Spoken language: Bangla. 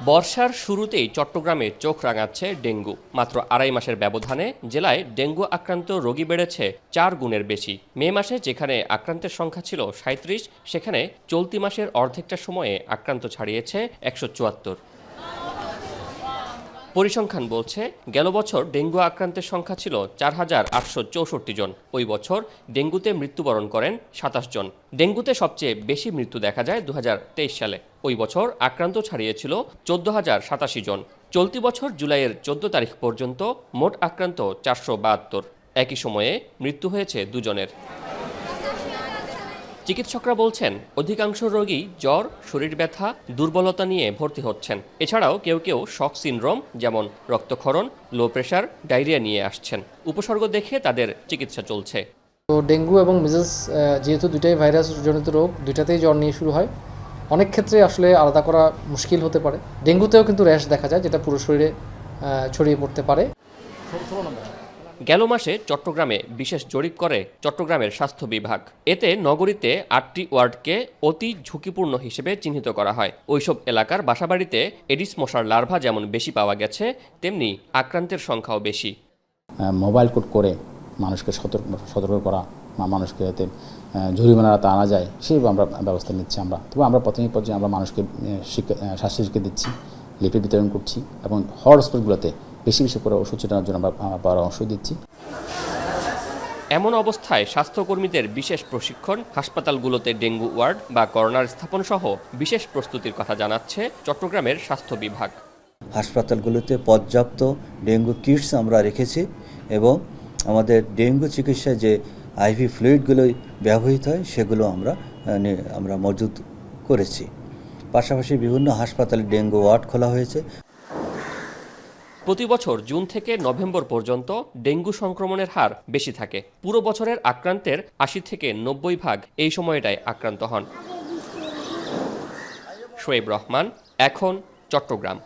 বর্ষার শুরুতেই চট্টগ্রামে চোখ রাঙাচ্ছে ডেঙ্গু। মাত্র আড়াই মাসের ব্যবধানে জেলায় ডেঙ্গু আক্রান্ত রোগী বেড়েছে 4 গুণের বেশি। মে মাসে যেখানে আক্রান্তের সংখ্যা ছিল 37, সেখানে চলতি মাসের অর্ধেকটা সময়ে আক্রান্ত ছাড়িয়েছে 174। পরিসংখ্যান বলছে, গেল বছর ডেঙ্গু আক্রান্তের সংখ্যা ছিল 4,864 জন। ওই বছর ডেঙ্গুতে মৃত্যুবরণ করেন 27 জন। ডেঙ্গুতে সবচেয়ে বেশি মৃত্যু দেখা যায় 2023 সালে। ওই বছর আক্রান্ত ছাড়িয়েছিল 14,087 জন। চলতি বছর জুলাইয়ের 14 তারিখ পর্যন্ত মোট আক্রান্ত 472। একই সময়ে মৃত্যু হয়েছে 2 জনের। চিকিৎসকরা বলছেন, অধিকাংশ রোগী জ্বর, শরীর ব্যথা, দুর্বলতা নিয়ে ভর্তি হচ্ছেন। এছাড়াও কেউ কেউ শক সিনড্রোম যেমন রক্তক্ষরণ, লো প্রেশার, ডায়রিয়া নিয়ে আসছেন। উপসর্গ দেখে তাদের চিকিৎসা চলছে। তো ডেঙ্গু এবং মিজেলস যেহেতু দুইটাই ভাইরাস জনিত রোগ, দুইটাতেই জ্বর নিয়ে শুরু হয়। অনেক ক্ষেত্রে আসলে আলাদা করা মুশকিল হতে পারে। ডেঙ্গুতেও কিন্তু র্যাশ দেখা যায়, যেটা পুরো শরীরে ছড়িয়ে পড়তে পারে। গেল মাসে চট্টগ্রামে বিশেষ জরিপ করে চট্টগ্রামের স্বাস্থ্য বিভাগ। এতে নগরীতে 8টি ওয়ার্ডকে অতি ঝুঁকিপূর্ণ হিসেবে চিহ্নিত করা হয়। ওইসব এলাকার বাসাবাড়িতে এডিস মশার লার্ভা যেমন বেশি পাওয়া গেছে, তেমনি আক্রান্তের সংখ্যাও বেশি। মোবাইল কোড করে মানুষকে সতর্ক করা বা মানুষকে যাতে জরিমানা আনা যায়, সেই আমরা ব্যবস্থা নিচ্ছি। তবে আমরা প্রাথমিক পর্যায়ে আমরা মানুষকে স্বাস্থ্য শিক্ষা দিচ্ছি, লিফলেট বিতরণ করছি এবং হটস্পটগুলোতে বেশি বেশি করে ওষুধ ছিটানোর জন্য আমরা পরামর্শ দিচ্ছি। এমন অবস্থায় স্বাস্থ্যকর্মীদের বিশেষ প্রশিক্ষণ, হাসপাতালগুলোতে ডেঙ্গু ওয়ার্ড বা করোনার স্থাপন সহ বিশেষ প্রস্তুতির কথা জানাচ্ছে চট্টগ্রামের স্বাস্থ্য বিভাগ। হাসপাতালগুলোতে পর্যাপ্ত ডেঙ্গু কিটস আমরা রেখেছি এবং আমাদের ডেঙ্গু চিকিৎসায় যে আইভি ফ্লুইডগুলো ব্যবহৃত হয় সেগুলো আমরা মজুত করেছি। পাশাপাশি বিভিন্ন হাসপাতালে ডেঙ্গু ওয়ার্ড খোলা হয়েছে। প্রতি বছর জুন থেকে নভেম্বর পর্যন্ত ডেঙ্গু সংক্রমণের হার বেশি থাকে। পুরো বছরের আক্রান্তের 80 থেকে 90% এই সময়টায় আক্রান্ত হন। শোয়েব রহমান, এখন, চট্টগ্রাম।